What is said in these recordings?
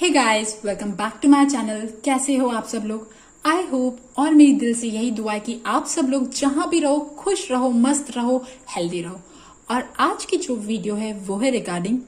Hey guys, welcome back to my channel. कैसे हो आप सब लोग? आई होप और मेरी दिल से यही दुआ है कि आप सब लोग जहां भी रहो खुश रहो, मस्त रहो, हेल्दी रहो। और आज की जो वीडियो है वो है रिगार्डिंग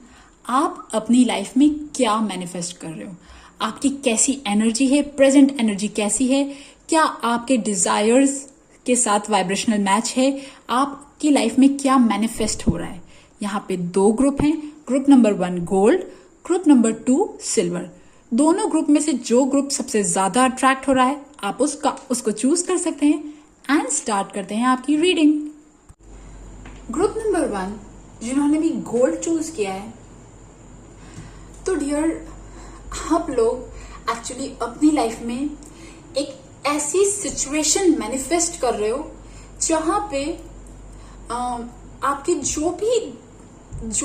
आप अपनी लाइफ में क्या मैनिफेस्ट कर रहे हो, आपकी कैसी एनर्जी है, प्रेजेंट एनर्जी कैसी है, क्या आपके डिजायर्स के साथ वाइब्रेशनल मैच है, आपकी लाइफ में क्या मैनिफेस्ट हो रहा है। यहाँ पे दो ग्रुप हैं, group number 1 gold, group number 2 silver. दोनों ग्रुप में से जो ग्रुप सबसे ज्यादा अट्रैक्ट हो रहा है आप उसको चूज कर सकते हैं। एंड स्टार्ट करते हैं आपकी रीडिंग। ग्रुप नंबर 1 जिन्होंने भी गोल्ड चूज किया है, तो डियर आप लोग एक्चुअली अपनी लाइफ में एक ऐसी सिचुएशन मैनिफेस्ट कर रहे हो जहां पे आपके जो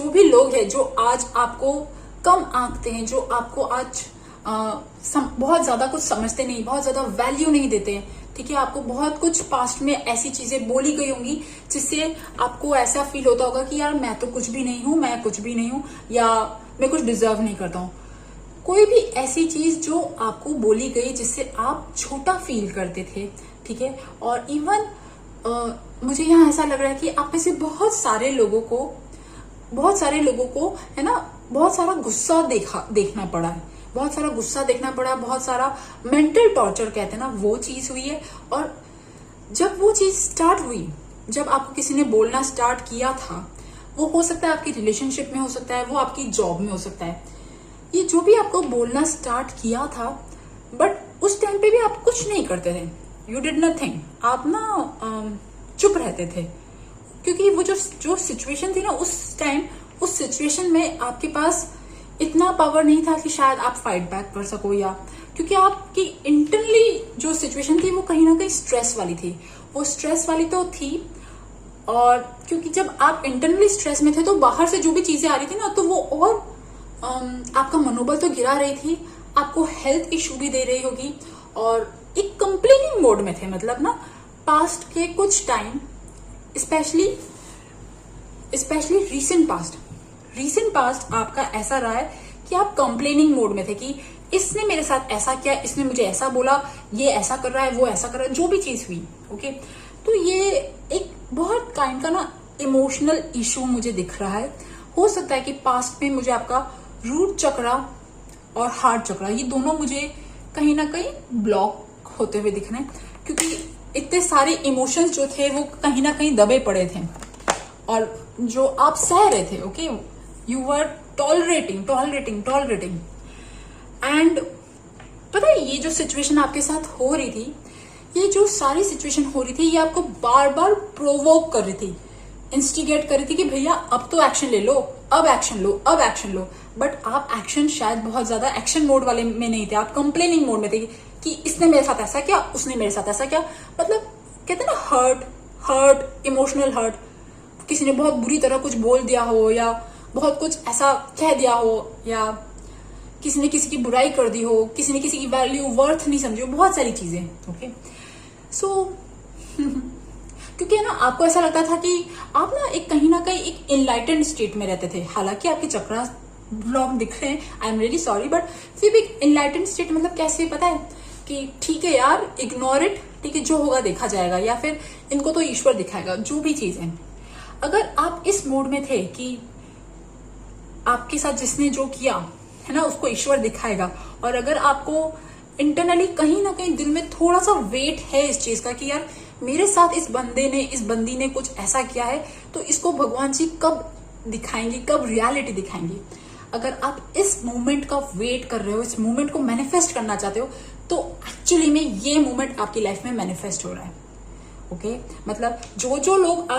भी लोग हैं जो आज आपको कम आंकते हैं, जो आपको आज बहुत ज्यादा कुछ समझते नहीं, बहुत ज्यादा वैल्यू नहीं देते हैं, ठीक है। आपको बहुत कुछ पास्ट में ऐसी चीजें बोली गई होंगी जिससे आपको ऐसा फील होता होगा कि यार मैं तो कुछ भी नहीं हूं, मैं कुछ भी नहीं हूं, या मैं कुछ डिजर्व नहीं करता हूं। कोई भी ऐसी चीज जो आपको बोली गई जिससे आप छोटा फील करते थे, ठीक है। और इवन मुझे यहाँ ऐसा लग रहा है कि आप में से बहुत सारे लोगों को है ना, बहुत सारा गुस्सा देखना पड़ा है, बहुत सारा गुस्सा देखना पड़ा, बहुत सारा मेंटल टॉर्चर कहते हैं ना, वो चीज हुई है। और जब वो चीज स्टार्ट हुई, जब आपको किसी ने बोलना स्टार्ट किया था, वो हो सकता है आपकी रिलेशनशिप में हो सकता है, वो आपकी जॉब में हो सकता है, ये जो भी आपको बोलना स्टार्ट किया था, बट उस टाइम पे भी आप कुछ नहीं करते थे, यू डिड नथिंग। आप ना चुप रहते थे, क्योंकि वो जो सिचुएशन थी ना उस टाइम, उस सिचुएशन में आपके पास इतना पावर नहीं था कि शायद आप फाइट बैक कर सको, या क्योंकि आपकी इंटरनली जो सिचुएशन थी वो कहीं ना कहीं स्ट्रेस वाली थी। वो स्ट्रेस वाली तो थी, और क्योंकि जब आप इंटरनली स्ट्रेस में थे तो बाहर से जो भी चीजें आ रही थी ना, तो वो और आपका मनोबल तो गिरा रही थी, आपको हेल्थ इशू भी दे रही होगी, और एक कंप्लेनिंग मोड में थे। मतलब ना पास्ट के कुछ टाइम, स्पेशली रीसेंट पास्ट आपका ऐसा रहा है कि आप कंप्लेनिंग मोड में थे कि इसने मेरे साथ ऐसा किया, इसने मुझे ऐसा बोला, ये ऐसा कर रहा है, वो ऐसा कर रहा है, जो भी चीज हुई, ओके। तो ये एक बहुत काइंड का ना इमोशनल इशू मुझे दिख रहा है। हो सकता है कि पास्ट में मुझे आपका रूट चक्रा और हार्ट चक्रा, ये दोनों मुझे कहीं ना कहीं ब्लॉक होते हुए दिख रहे हैं, क्योंकि इतने सारे इमोशंस जो थे वो कहीं ना कहीं दबे पड़े थे, और जो आप सह रहे थे, okay, you were tolerating. And पता है, ये जो सिचुएशन आपके साथ हो रही थी, ये जो सारी सिचुएशन हो रही थी, ये आपको बार बार प्रोवोक कर रही थी, इंस्टिगेट कर रही थी कि भैया अब तो एक्शन ले लो, अब एक्शन लो। बट आप एक्शन शायद बहुत ज्यादा एक्शन मोड वाले में नहीं थे, आप कंप्लेनिंग मोड में थे कि इसने मेरे साथ ऐसा किया, उसने मेरे साथ ऐसा किया। मतलब कहते हैं ना हर्ट, इमोशनल हर्ट, किसी ने बहुत बुरी तरह कुछ बोल दिया हो, या बहुत कुछ ऐसा कह दिया हो, या किसी ने किसी की बुराई कर दी हो, किसी ने किसी की वैल्यू वर्थ नहीं समझी हो, बहुत सारी चीजें, ओके। सो क्योंकि ना आपको ऐसा लगता था कि आप ना एक कहीं ना कहीं एक इनलाइटेंड स्टेट में रहते थे, हालांकि आपके चक्रा ब्लॉक दिख रहे हैं, I am really sorry, but फिर भी एक इनलाइटेंड स्टेट मतलब कैसे, पता है कि ठीक है यार, इग्नोर इट, ठीक है, जो होगा देखा जाएगा, या फिर इनको तो ईश्वर दिखाएगा, जो भी चीज है। अगर आप इस मोड में थे कि आपके साथ जिसने जो किया है ना उसको ईश्वर दिखाएगा, और अगर आपको इंटरनली कहीं ना कहीं दिल में थोड़ा सा वेट है इस चीज का कि यार मेरे साथ इस बंदी ने कुछ ऐसा किया है, तो इसको भगवान जी कब दिखाएंगे, कब रियलिटी दिखाएंगे। अगर आप इस मोमेंट का वेट कर रहे हो, इस मोमेंट को मैनिफेस्ट करना चाहते हो, तो एक्चुअली में ये मोमेंट आपकी लाइफ में मैनिफेस्ट हो रहा है, ओके। मतलब जो लोग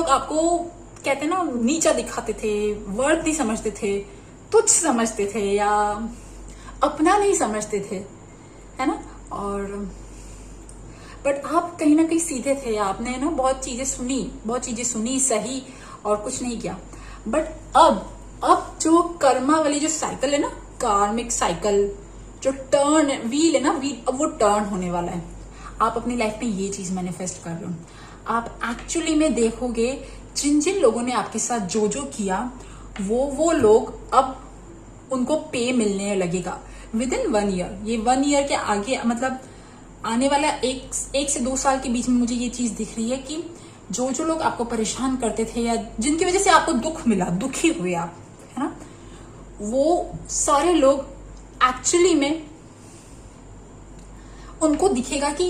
आपको कहते हैं ना नीचा दिखाते थे, वर्थ नहीं समझते थे, तुच्छ समझते थे, या अपना नहीं समझते थे, है ना, और बट आप कहीं ना कहीं सीधे थे, आपने ना बहुत चीजें सुनी सही, और कुछ नहीं किया। बट अब जो कर्मा वाली जो साइकिल है ना, कार्मिक साइकिल, जो टर्न व्हील है ना, अब वो टर्न होने वाला है। आप अपनी लाइफ में ये चीज मैनिफेस्ट कर रहे हो। आप एक्चुअली में देखोगे जिन लोगों ने आपके साथ जो किया, वो लोग अब उनको पे मिलने लगेगा विद इन 1 ईयर। ये 1 ईयर के आगे मतलब आने वाला एक से 2 साल के बीच में मुझे ये चीज दिख रही है कि जो जो लोग आपको परेशान करते थे या जिनकी वजह से आपको दुख मिला, दुखी हुए आप, है ना, वो सारे लोग एक्चुअली में उनको दिखेगा कि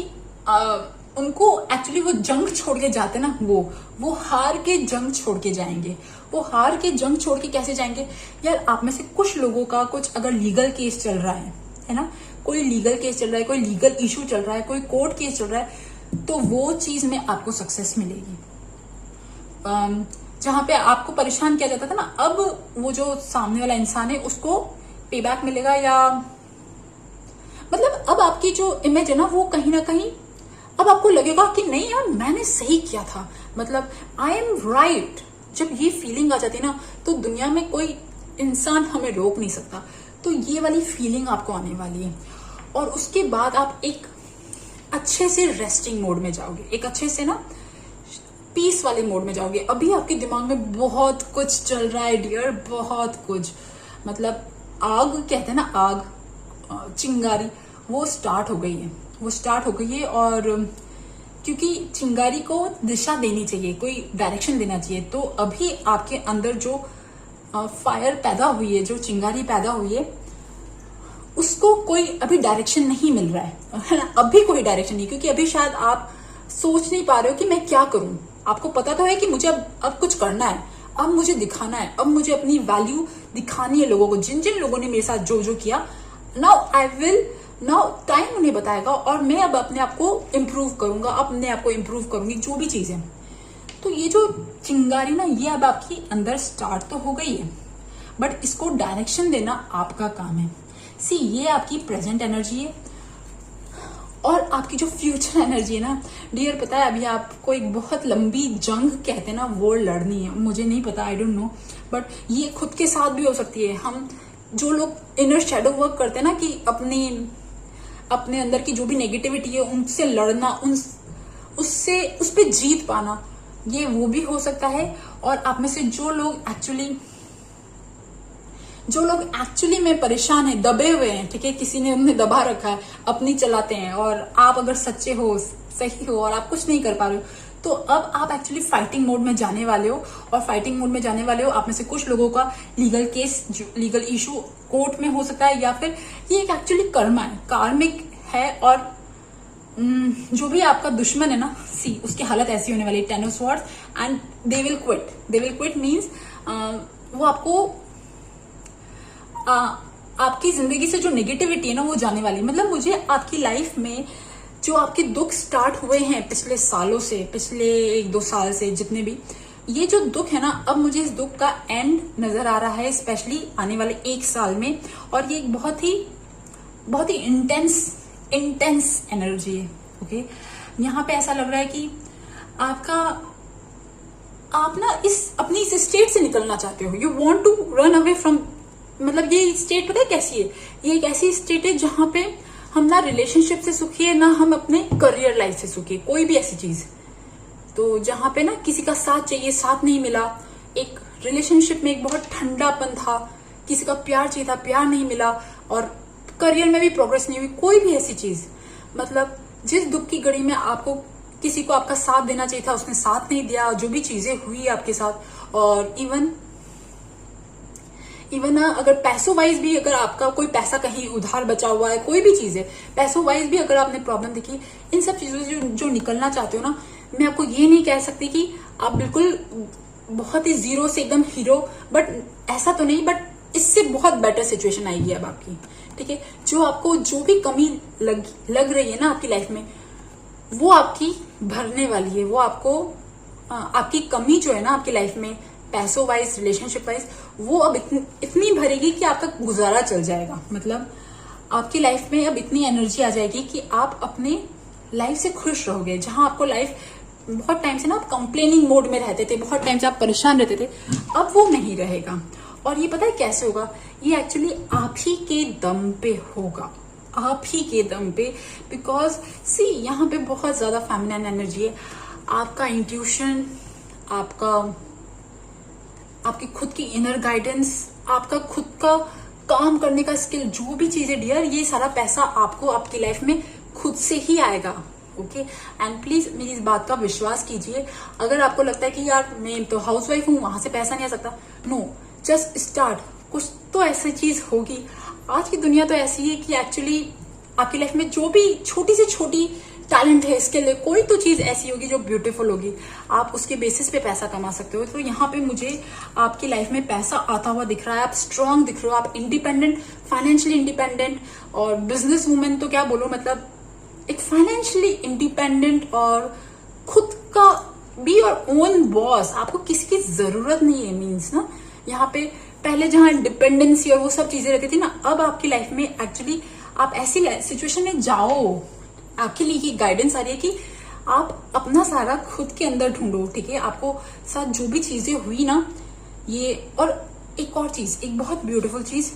उनको एक्चुअली वो जंग छोड़ के जाते ना, वो हार के जंग छोड़ के जाएंगे। वो हार के जंग छोड़ के कैसे जाएंगे यार? आप में से कुछ लोगों का कुछ अगर लीगल केस चल रहा है ना, कोई लीगल केस चल रहा है, कोई लीगल इशू चल रहा है, कोई कोर्ट केस चल रहा है, तो वो चीज में आपको सक्सेस मिलेगी। जहां पे आपको परेशान किया जाता था ना, अब वो जो सामने वाला इंसान है उसको पे बैक मिलेगा, या मतलब अब आपकी जो इमेज है ना वो कहीं ना कहीं अब आपको लगेगा कि नहीं यार मैंने सही किया था, मतलब आई एम राइट। जब ये फीलिंग आ जाती है ना तो दुनिया में कोई इंसान हमें रोक नहीं सकता। तो ये वाली फीलिंग आपको आने वाली है और उसके बाद आप एक अच्छे से रेस्टिंग मोड में जाओगे, एक अच्छे से ना पीस वाले मोड में जाओगे। अभी आपके दिमाग में बहुत कुछ चल रहा है डियर, बहुत कुछ, मतलब आग कहते हैं ना, आग, चिंगारी, वो स्टार्ट हो गई है, वो स्टार्ट हो गई है। और क्योंकि चिंगारी को दिशा देनी चाहिए, कोई डायरेक्शन देना चाहिए, तो अभी आपके अंदर जो फायर पैदा हुई है, जो चिंगारी पैदा हुई है, उसको कोई अभी डायरेक्शन नहीं मिल रहा है ना, अभी कोई डायरेक्शन नहीं, क्योंकि अभी शायद आप सोच नहीं पा रहे हो कि मैं क्या करूं। आपको पता तो है कि मुझे अब कुछ करना है, अब मुझे दिखाना है, अब मुझे अपनी वैल्यू दिखानी है लोगों को, जिन जिन लोगों ने मेरे साथ जो जो किया। नाउ टाइम उन्हें बताएगा और मैं अब अपने आप को इम्प्रूव करूंगा, अपने आप को इम्प्रूव करूंगी, जो भी चीज है। तो ये जो चिंगारी ना, ये अब आपकी अंदर स्टार्ट तो हो गई है, बट इसको डायरेक्शन देना आपका काम है। सी, ये आपकी प्रेजेंट एनर्जी है और आपकी जो फ्यूचर एनर्जी है ना डियर, पता है अभी आपको एक बहुत लंबी जंग कहते हैं ना, वो लड़नी है। मुझे नहीं पता, आई डोंट नो, बट ये खुद के साथ भी हो सकती है। हम जो लोग इनर शैडो वर्क करते हैं ना, कि अपने अंदर की जो भी नेगेटिविटी है उनसे लड़ना, उस पे जीत पाना, ये वो भी हो सकता है। और आप में से जो लोग एक्चुअली में परेशान है, दबे हुए हैं, ठीक है, किसी ने उन्हें दबा रखा है, अपनी चलाते हैं, और आप अगर सच्चे हो, सही हो और आप कुछ नहीं कर पा रहे हो, तो अब आप एक्चुअली फाइटिंग मोड में जाने वाले हो। और फाइटिंग मोड में जाने वाले हो, आप में से कुछ लोगों का legal case, legal issue court में हो सकता है, या फिर ये एक एक्चुअली कर्मा है, कार्मिक है। और जो भी आपका दुश्मन है ना, सी, उसकी हालत ऐसी होने वाली है, 10 of swords, and they will quit means वो आपकी जिंदगी से जो नेगेटिविटी है ना वो जाने वाली। मतलब मुझे आपकी लाइफ में जो आपके दुख स्टार्ट हुए हैं पिछले सालों से, पिछले 1-2 साल से, जितने भी ये जो दुख है ना, अब मुझे इस दुख का एंड नजर आ रहा है, स्पेशली आने वाले 1 साल में। और ये एक बहुत ही इंटेंस एनर्जी है। ओके, यहाँ पे ऐसा लग रहा है कि आप ना अपनी इस स्टेट से निकलना चाहते हो, you want to run away from, मतलब ये स्टेट पता है कैसी है? ये एक ऐसी स्टेट है जहां पे हम ना रिलेशनशिप से सुखी है, ना हम अपने करियर लाइफ से सुखी है, कोई भी ऐसी चीज। तो जहां पे ना किसी का साथ चाहिए, साथ नहीं मिला, एक रिलेशनशिप में एक बहुत ठंडापन था, किसी का प्यार चाहिए था, प्यार नहीं मिला, और करियर में भी प्रोग्रेस नहीं हुई, कोई भी ऐसी चीज। मतलब जिस दुख की घड़ी में आपको किसी को आपका साथ देना चाहिए था, उसने साथ नहीं दिया, जो भी चीजें हुई आपके साथ। और इवन अगर पैसों वाइज भी, अगर आपका कोई पैसा कहीं उधार बचा हुआ है, कोई भी चीज है, पैसों वाइज भी अगर आपने प्रॉब्लम देखी, इन सब चीजों से जो निकलना चाहते हो ना, मैं आपको ये नहीं कह सकती कि आप बिल्कुल बहुत ही जीरो से एकदम हीरो, बट ऐसा तो नहीं, बट इससे बहुत बेटर सिचुएशन आएगी अब आपकी, ठीक है। जो आपको जो भी कमी लग रही है ना आपकी लाइफ में, वो आपकी भरने वाली है। वो आपकी कमी जो है ना आपकी लाइफ में, पैसों वाइज, रिलेशनशिप वाइज, वो अब इतनी भरेगी कि आपका गुजारा चल जाएगा। मतलब आपकी लाइफ में अब इतनी एनर्जी आ जाएगी कि आप अपने लाइफ से खुश रहोगे। जहां आपको लाइफ बहुत टाइम से ना आप कंप्लेनिंग मोड में रहते थे, बहुत टाइम से आप परेशान रहते थे, अब वो नहीं रहेगा। और ये पता है कैसे होगा? ये एक्चुअली आप ही के दम पे होगा, आप ही के दम पे। बिकॉज सी, यहाँ पे बहुत ज्यादा फेमिनिन एनर्जी है। आपका इंट्यूशन, आपकी खुद की इनर गाइडेंस, आपका खुद का काम करने का स्किल, जो भी चीजें डियर, ये सारा पैसा आपको आपकी लाइफ में खुद से ही आएगा। ओके, एंड प्लीज मेरी इस बात का विश्वास कीजिए। अगर आपको लगता है कि यार मैं तो हाउसवाइफ हूँ, वहां से पैसा नहीं आ सकता, नो, जस्ट स्टार्ट। कुछ तो ऐसी चीज होगी। आज की दुनिया तो ऐसी है कि एक्चुअली आपकी लाइफ में जो भी छोटी से छोटी टैलेंट है, स्किल है, कोई तो चीज ऐसी होगी जो ब्यूटीफुल होगी, आप उसके बेसिस पे पैसा कमा सकते हो। तो यहाँ पे मुझे आपकी लाइफ में पैसा आता हुआ दिख रहा है, आप स्ट्रांग दिख रहे हो, आप इंडिपेंडेंट, फाइनेंशियली इंडिपेंडेंट, और बिजनेस वूमेन तो क्या बोलो, मतलब एक फाइनेंशियली इंडिपेंडेंट और खुद का बी और ओन बॉस। आपको किसी की जरूरत नहीं है, मीन्स ना, यहाँ पे पहले जहां डिपेंडेंसी और वो सब चीजें रहती थी ना, अब आपकी लाइफ में एक्चुअली आप ऐसी सिचुएशन में जाओ, आपके लिए ये गाइडेंस आ रही है कि आप अपना सारा खुद के अंदर ढूंढो। ठीक है, आपको साथ जो भी चीजें हुई ना, ये, और एक और चीज, एक बहुत ब्यूटीफुल चीज,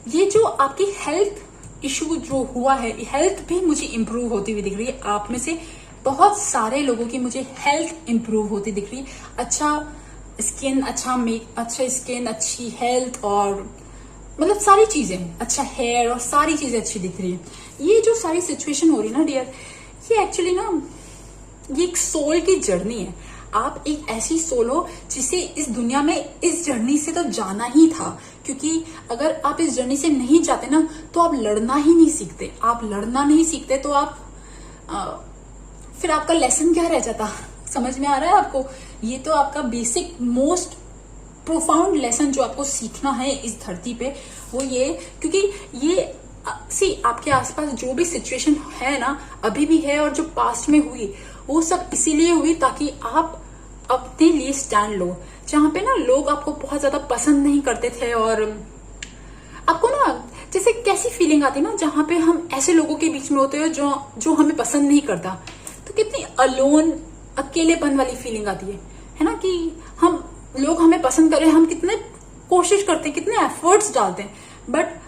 ये जो आपकी हेल्थ इशू जो हुआ है, हेल्थ भी मुझे इंप्रूव होती हुई दिख रही है। आप में से बहुत सारे लोगों की मुझे हेल्थ इंप्रूव होती दिख रही है। अच्छा स्किन, अच्छा स्किन, अच्छी हेल्थ, और मतलब सारी चीजें, अच्छा हेयर, और सारी चीजें अच्छी दिख रही है। ये जो सारी सिचुएशन हो रही है ना डियर, ये एक्चुअली ना, ये एक सोल की जर्नी है। आप एक ऐसी सोल हो जिसे इस दुनिया में इस जर्नी से तो जाना ही था, क्योंकि अगर आप इस जर्नी से नहीं जाते ना, तो आप लड़ना ही नहीं सीखते। आप लड़ना नहीं सीखते तो आप फिर आपका लेसन क्या रह जाता? समझ में आ रहा है आपको? ये तो आपका बेसिक मोस्ट प्रोफाउंड लेसन जो आपको सीखना है इस धरती पे, वो ये, क्योंकि ये आपके आसपास जो भी सिचुएशन है ना, अभी भी है, और जो पास्ट में हुई, वो सब इसीलिए हुई ताकि आप अपने लिए स्टैंड लो। जहां पे ना लोग आपको बहुत ज्यादा पसंद नहीं करते थे, और आपको ना जैसे कैसी फीलिंग आती है ना, जहां पे हम ऐसे लोगों के बीच में होते हैं जो हमें पसंद नहीं करता, तो कितनी अलोन, अकेलेपन वाली फीलिंग आती है ना, कि लोग हमें पसंद कर रहे हैं, हम कितने कोशिश करते हैं, कितने एफर्ट्स डालते हैं, बट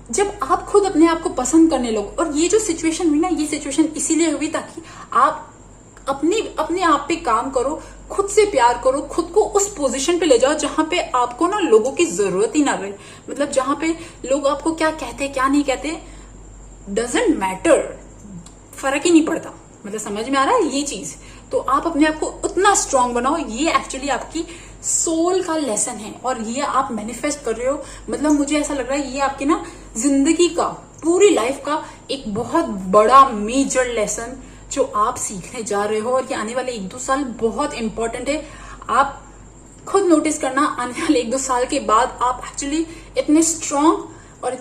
जब आप खुद अपने आप को पसंद करने लगो, और ये जो सिचुएशन हुई ना, ये सिचुएशन इसीलिए हुई ताकि आप अपने आप पे काम करो, खुद से प्यार करो, खुद को उस पोजीशन पे ले जाओ जहां पे आपको ना लोगों की जरूरत ही ना रहे। मतलब जहां पे लोग आपको क्या कहते क्या नहीं कहते डजेंट मैटर, फर्क ही नहीं पड़ता। मतलब समझ में आ रहा है ये चीज? तो आप अपने आप को उतना स्ट्रांग बनाओ। ये एक्चुअली आपकी सोल का लेसन है, और ये आप मैनिफेस्ट कर रहे हो। मतलब मुझे ऐसा लग रहा है ये आपकी ना जिंदगी का, पूरी लाइफ का एक बहुत बड़ा मेजर लेसन जो आप सीखने जा रहे हो, और ये आने वाले 1-2 साल बहुत इंपॉर्टेंट है। आप खुद नोटिस करना, आने वाले 1-2 साल के बाद आप एक्चुअली इतने स्ट्रांग और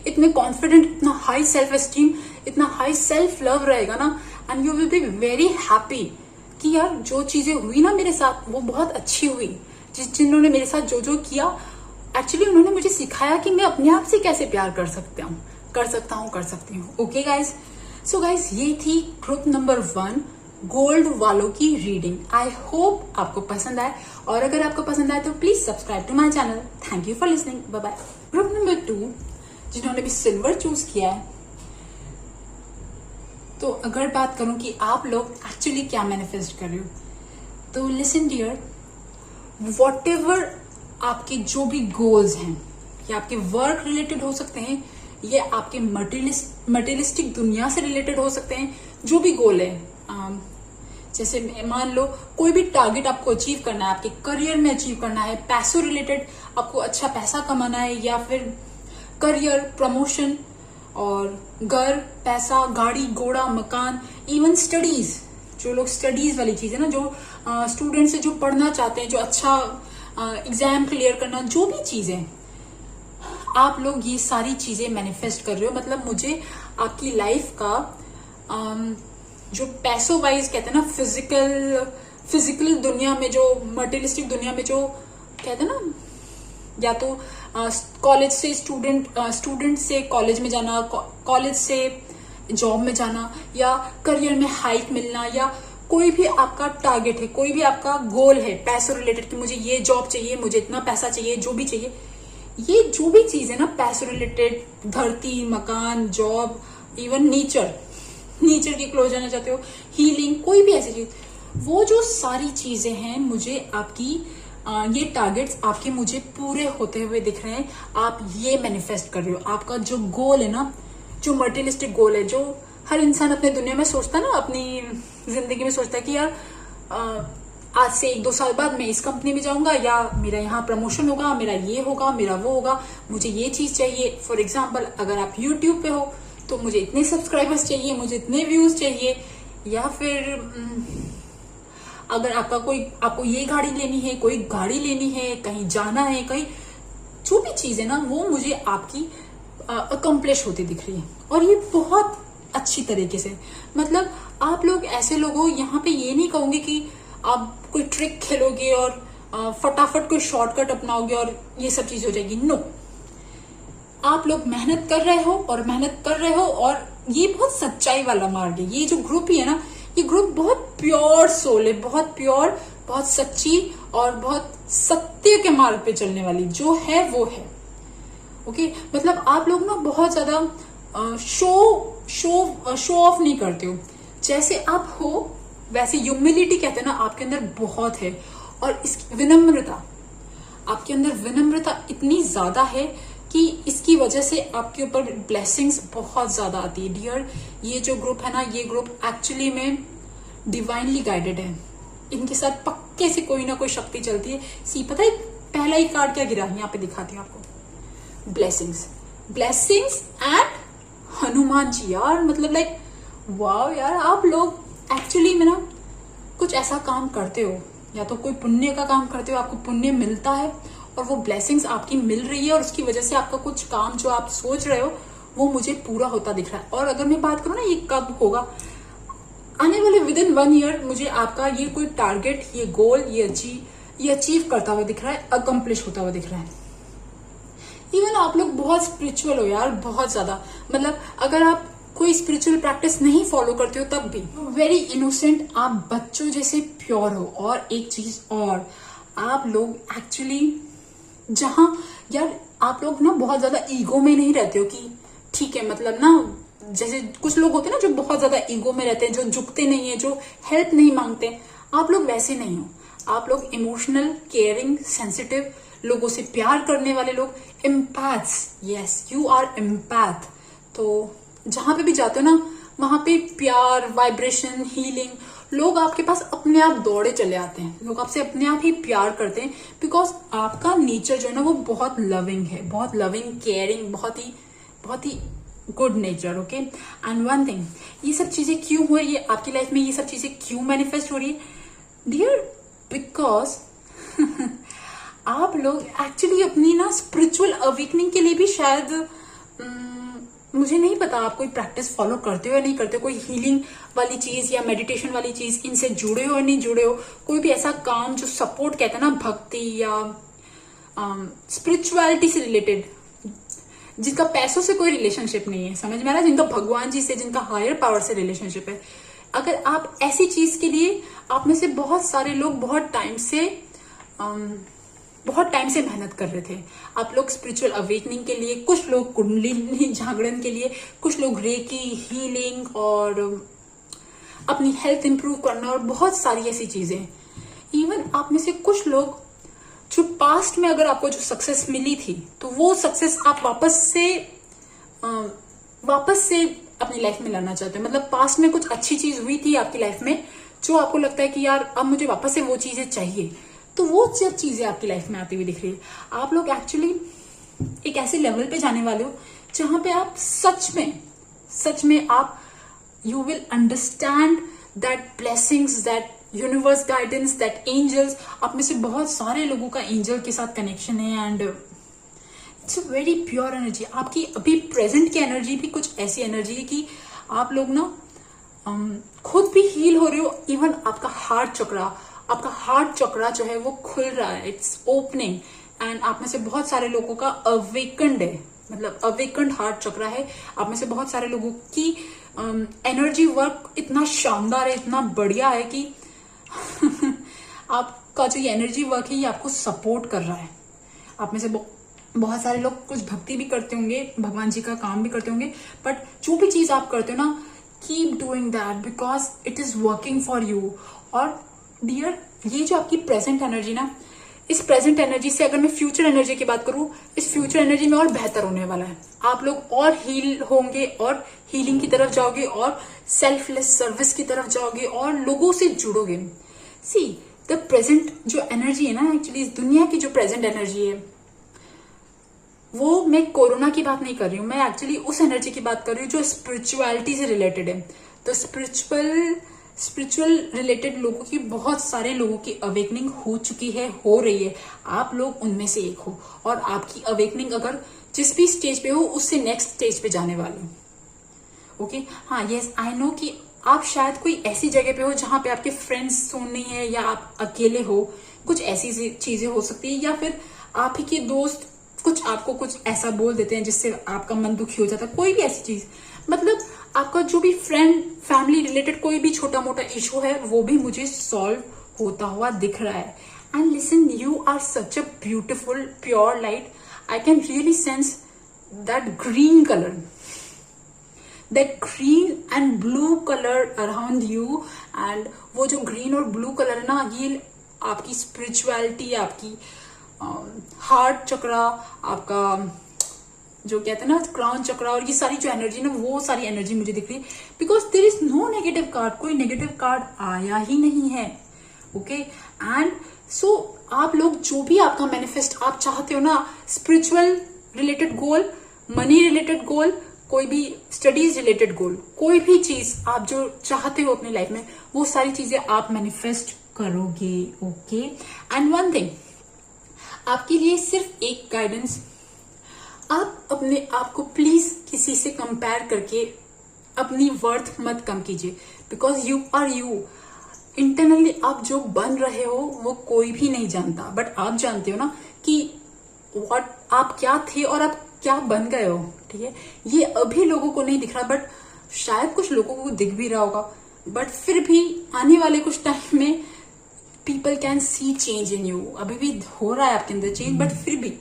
इतने कॉन्फिडेंट, इतना हाई सेल्फ एस्टीम, इतना हाई सेल्फ लव रहेगा ना, and you will be very happy कि यार जो चीजें हुई ना मेरे साथ, वो बहुत अच्छी हुई। जिन्होंने मेरे साथ जो किया, एक्चुअली उन्होंने मुझे सिखाया कि मैं अपने आप से कैसे प्यार कर सकती हूँ। ओके गाइज, सो गाइज, ये थी ग्रुप नंबर 1 गोल्ड वालों की रीडिंग। आई होप आपको पसंद आए, और अगर आपको पसंद आए तो please subscribe to my channel. Thank you for listening, bye bye. Group number 2 जिन्होंने भी सिल्वर चूज किया है, तो अगर बात करूं कि आप लोग एक्चुअली क्या मैनिफेस्ट कर रहे हो, तो लिसन डियर, वॉट एवर आपके जो भी गोल्स हैं, ये आपके वर्क रिलेटेड हो सकते हैं, ये आपके मटेरियलिस्टिक दुनिया से रिलेटेड हो सकते हैं, जो भी गोल है। जैसे मान लो कोई भी टारगेट आपको अचीव करना है, आपके करियर में अचीव करना है, पैसों रिलेटेड आपको अच्छा पैसा कमाना है, या फिर करियर, प्रमोशन, और घर, पैसा, गाड़ी घोड़ा, मकान, इवन स्टडीज, जो लोग स्टडीज वाली चीज है ना, जो स्टूडेंट्स जो पढ़ना चाहते हैं, जो अच्छा एग्जाम क्लियर करना, जो भी चीजें आप लोग ये सारी चीजें मैनिफेस्ट कर रहे हो। मतलब मुझे आपकी लाइफ का जो पैसों वाइज कहते हैं ना, फिजिकल दुनिया में, जो मटेरियलिस्टिक दुनिया में, जो कहते हैं ना, या तो कॉलेज से स्टूडेंट से कॉलेज में जाना, कॉलेज से जॉब में जाना, या करियर में हाइक मिलना, या कोई भी आपका टारगेट है, कोई भी आपका गोल है पैसों रिलेटेड कि मुझे ये जॉब चाहिए, मुझे इतना पैसा चाहिए, जो भी चाहिए, ये जो भी चीज है ना पैसों रिलेटेड, धरती, मकान, जॉब, इवन नेचर की क्लोज जाना चाहते हो, हीलिंग, कोई भी ऐसी चीज, वो जो सारी चीजें हैं मुझे आपकी ये टारगेट्स आपके मुझे पूरे होते हुए दिख रहे हैं। आप ये मैनिफेस्ट कर रहे हो। आपका जो गोल है ना, जो मटेरियलिस्टिक गोल है, जो हर इंसान अपने दुनिया में सोचता है ना, अपनी जिंदगी में सोचता है कि यार आज से 1-2 साल बाद मैं इस कंपनी में जाऊंगा, या मेरा यहाँ प्रमोशन होगा, मेरा ये होगा, मेरा वो होगा, मुझे ये चीज चाहिए। फॉर एग्जाम्पल, अगर आप यूट्यूब पे हो तो मुझे इतने सब्सक्राइबर्स चाहिए, मुझे इतने व्यूज चाहिए। या फिर अगर आपको ये गाड़ी लेनी है, कोई गाड़ी लेनी है, कहीं जाना है, कहीं जो भी चीज है ना, वो मुझे आपकी अकम्प्लिश होती दिख रही है। और ये बहुत अच्छी तरीके से, मतलब आप लोग ऐसे लोग हो, यहाँ पे ये नहीं कहूंगी कि आप कोई ट्रिक खेलोगे और फटाफट कोई शॉर्टकट अपनाओगे और ये सब चीज हो जाएगी। नो, आप लोग मेहनत कर रहे हो और मेहनत कर रहे हो, और ये बहुत सच्चाई वाला मार्ग है। ये जो ग्रुप ही है ना, ये ग्रुप बहुत प्योर सोल है, बहुत प्योर, बहुत सच्ची और बहुत सत्य के मार्ग पे चलने वाली जो है वो है। ओके, मतलब आप लोग ना बहुत ज्यादा शो ऑफ नहीं करते हो। जैसे आप हो वैसे ह्यूमिलिटी कहते हैं ना, आपके अंदर बहुत है। और इसकी विनम्रता, आपके अंदर विनम्रता इतनी ज्यादा है कि इसकी वजह से आपके ऊपर ब्लेसिंग्स बहुत ज्यादा आती है। डियर, ये जो ग्रुप है ना, ये ग्रुप एक्चुअली में डिवाइनली गाइडेड है। इनके साथ पक्के से कोई ना कोई शक्ति चलती है। पता है पहला ही कार्ड क्या गिरा है, यहाँ पे दिखाती हूँ आपको। Blessings, blessings and Hanuman ji. यार मतलब लाइक वाव यार, आप लोग एक्चुअली में ना कुछ ऐसा काम करते हो, या तो कोई पुण्य का काम करते हो, आपको पुण्य मिलता है और वो ब्लेसिंग्स आपकी मिल रही है, और उसकी वजह से आपका कुछ काम जो आप सोच रहे हो वो मुझे पूरा होता दिख रहा है। और अगर मैं बात करूं ना, ये कब होगा, आने वाले विदिन 1 ईयर मुझे आपका ये कोई टारगेट, ये गोल, ये अचीव करता हुआ दिख रहा है, अकम्प्लिश होता हुआ दिख रहा है। इवन आप लोग बहुत स्पिरिचुअल हो यार, बहुत ज्यादा। मतलब अगर आप कोई स्पिरिचुअल प्रैक्टिस नहीं फॉलो करते हो तब भी वेरी इनोसेंट, आप बच्चों जैसे प्योर हो। और एक चीज और, आप लोग एक्चुअली जहां यार, आप लोग ना बहुत ज्यादा ईगो में नहीं रहते हो कि ठीक है, मतलब ना जैसे कुछ लोग होते हैं ना जो बहुत ज्यादा ईगो में रहते हैं, जो झुकते नहीं है, जो हेल्प नहीं मांगते। आप लोग वैसे नहीं हो। आप लोग इमोशनल, केयरिंग, सेंसिटिव, लोगों से प्यार करने वाले लोग, empaths. Yes, you are empath. तो जहां पे भी जाते हो ना, वहां पे प्यार, वाइब्रेशन, हीलिंग, लोग आपके पास अपने आप दौड़े चले आते हैं। लोग आपसे अपने आप ही प्यार करते हैं, बिकॉज आपका नेचर जो है ना वो बहुत लविंग है, बहुत लविंग, केयरिंग, बहुत ही good nature. Okay, and one thing, ये सब चीजें क्यों हो रही है आपकी लाइफ में, ये सब चीजें क्यों मैनिफेस्ट हो रही है डियर? बिकॉज आप लोग एक्चुअली अपनी ना स्पिरिचुअल अवेकनिंग के लिए भी शायद मुझे नहीं पता आप कोई प्रैक्टिस फॉलो करते हो या नहीं करते हो, कोई हीलिंग वाली चीज या मेडिटेशन वाली चीज, इनसे जुड़े हो या नहीं जुड़े हो, कोई भी ऐसा काम जो सपोर्ट कहते हैं ना, भक्ति या स्पिरिचुअलिटी से रिलेटेड, जिनका पैसों से कोई रिलेशनशिप नहीं है, समझ में आ रहा है, जिनका भगवान जी से, जिनका हायर पावर से रिलेशनशिप है। अगर आप ऐसी चीज के लिए, आप में से बहुत सारे लोग बहुत टाइम से मेहनत कर रहे थे। आप लोग स्पिरिचुअल अवेकनिंग के लिए, कुछ लोग कुंडलिनी जागरण के लिए, कुछ लोग रेकी, हीलिंग और अपनी हेल्थ इंप्रूव करना, और बहुत सारी ऐसी चीजें। इवन आप में से कुछ लोग जो पास्ट में अगर आपको जो सक्सेस मिली थी, तो वो सक्सेस आप वापस से अपनी लाइफ में लाना चाहते हो। मतलब पास्ट में कुछ अच्छी चीज हुई थी आपकी लाइफ में, जो आपको लगता है कि यार अब मुझे वापस से वो चीजें चाहिए, तो वो सब चीजें आपकी लाइफ में आती हुई दिख रही है। आप लोग एक्चुअली एक ऐसे लेवल पे जाने वाले हो जहां पे आप सच में आप you will understand that blessings, that universe guidance, that angels. आप में से बहुत सारे लोगों का एंजल के साथ कनेक्शन है, and it's a very pure energy. आपकी अभी प्रेजेंट की एनर्जी भी कुछ ऐसी एनर्जी है कि आप लोग ना खुद भी हील हो रहे हो। इवन आपका हार्ट चक्रा जो है वो खुल रहा है, इट्स ओपनिंग। एंड आप में से बहुत सारे लोगों का अवेकन्ड है, मतलब अवेकन्ड हार्ट चक्रा है। आप में से बहुत सारे लोगों की एनर्जी वर्क इतना शानदार है, इतना बढ़िया है कि आपका जो ये एनर्जी वर्क है ये आपको सपोर्ट कर रहा है। आप में से बहुत सारे लोग कुछ भक्ति भी करते होंगे, भगवान जी का काम भी करते होंगे, बट जो भी चीज आप करते हो ना, keep doing that because it is working for you. और डियर, ये जो आपकी प्रेजेंट एनर्जी ना, इस प्रेजेंट एनर्जी से अगर मैं फ्यूचर एनर्जी की बात करूं, इस फ्यूचर एनर्जी में और बेहतर होने वाला है। आप लोग और हील होंगे और हीलिंग की तरफ जाओगे और सेल्फलेस सर्विस की तरफ जाओगे और लोगों से जुड़ोगे। सी द प्रेजेंट जो एनर्जी है ना, एक्चुअली इस दुनिया की जो प्रेजेंट एनर्जी है, वो मैं कोरोना की बात नहीं कर रही हूँ, मैं एक्चुअली उस एनर्जी की बात कर रही हूँ जो स्पिरिचुअलिटी से रिलेटेड है। तो स्पिरिचुअल रिलेटेड लोगों की, बहुत सारे लोगों की अवेकनिंग हो चुकी है, हो रही है। आप लोग उनमें से एक हो और आपकी अवेकनिंग अगर जिस भी स्टेज पे हो उससे नेक्स्ट स्टेज पे जाने वाले हो। ओके, हाँ, यस आई नो कि आप शायद कोई ऐसी जगह पे हो जहां पे आपके फ्रेंड्स नहीं है या आप अकेले हो, कुछ ऐसी चीजें हो सकती है, या फिर आप ही के दोस्त कुछ आपको कुछ ऐसा बोल देते हैं जिससे आपका मन दुखी हो जाता है, कोई भी ऐसी चीज, मतलब आपका जो भी फ्रेंड फैमिली रिलेटेड कोई भी छोटा मोटा इशू है वो भी मुझे सॉल्व होता हुआ दिख रहा है। And listen, you are such a beautiful pure light. I can really sense that green colour, that green and blue colour around you. And वो जो ग्रीन और ब्लू कलर है ना, ये आपकी स्पिरिचुअलिटी, आपकी हार्ट चक्रा, आपका जो कहते हैं ना क्राउन चक्रा, और ये सारी जो एनर्जी ना, वो सारी एनर्जी मुझे दिख रही है। Because there is no negative card, कोई नेगेटिव कार्ड आया ही नहीं है। ओके, एंड सो आप लोग जो भी आपका मैनिफेस्ट आप चाहते हो ना, स्पिरिचुअल रिलेटेड गोल, मनी रिलेटेड गोल, कोई भी स्टडीज रिलेटेड गोल, कोई भी चीज आप जो चाहते हो अपनी लाइफ में, वो सारी चीजें आप मैनिफेस्ट करोगे। ओके, एंड वन थिंग आपके लिए सिर्फ एक गाइडेंस, आप अपने आप को प्लीज किसी से कंपेयर करके अपनी वर्थ मत कम कीजिए। Because you are you. Internally आप जो बन रहे हो वो कोई भी नहीं जानता, बट आप जानते हो ना कि व्हाट आप क्या थे और आप क्या बन गए हो। ठीक है, ये अभी लोगों को नहीं दिख रहा, बट शायद कुछ लोगों को दिख भी रहा होगा, बट फिर भी आने वाले कुछ टाइम में people can see change in you. अभी भी हो रहा है आपके अंदर चेंज, बट फिर भी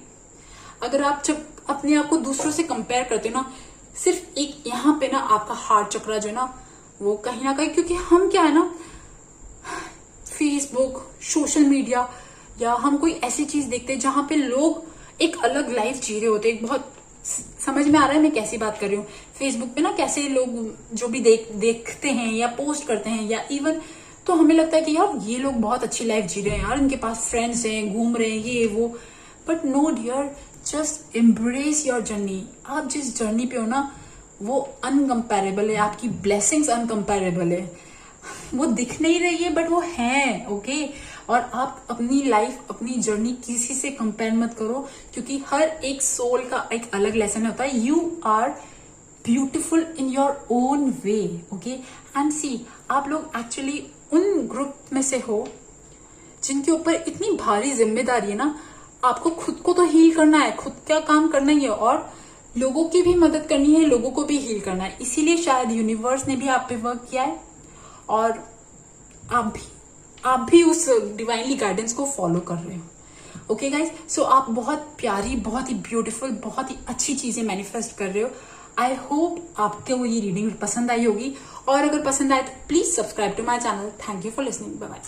अगर आप जब अपने आप को दूसरों से कंपेयर करते हो ना, सिर्फ एक यहाँ पे ना आपका हार्ट चक्रा जो है ना, वो कहीं ना कहीं, क्योंकि हम क्या है ना, फेसबुक, सोशल मीडिया, या हम कोई ऐसी चीज देखते हैं जहां पे लोग एक अलग लाइफ जी रहे होते हैं। बहुत समझ में आ रहा है मैं कैसी बात कर रही हूँ। फेसबुक पे ना कैसे लोग जो भी देखते हैं या पोस्ट करते हैं, या इवन तो हमें लगता है कि यार ये लोग बहुत अच्छी लाइफ जी रहे हैं यार, इनके पास फ्रेंड्स हैं, घूम रहे हैं, ये वो। But no dear, just embrace your journey. आप जिस जर्नी पे हो ना, वो अनकंपेरेबल है, आपकी ब्लेसिंग्स अनकंपेरेबल है। वो दिख नहीं रही है बट वो है। ओके, और आप अपनी लाइफ, अपनी जर्नी किसी से कंपेयर मत करो, क्योंकि हर एक सोल का एक अलग लेसन होता है। You are beautiful in your own way. Okay, and see, आप लोग एक्चुअली उन ग्रुप में से हो जिनके ऊपर इतनी भारी जिम्मेदारी है ना, आपको खुद को तो हील करना है, खुद का काम करना ही है, और लोगों की भी मदद करनी है, लोगों को भी हील करना है। इसीलिए शायद यूनिवर्स ने भी आप पे वर्क किया है, और आप भी उस डिवाइनली गाइडेंस को फॉलो कर रहे हो। ओके गाइज, सो आप बहुत प्यारी, बहुत ही ब्यूटीफुल, बहुत ही अच्छी चीजें मैनिफेस्ट कर रहे हो। आई होप आपको ये रीडिंग पसंद आई होगी, और अगर पसंद आए तो please subscribe to my channel. Thank you for listening. Bye bye.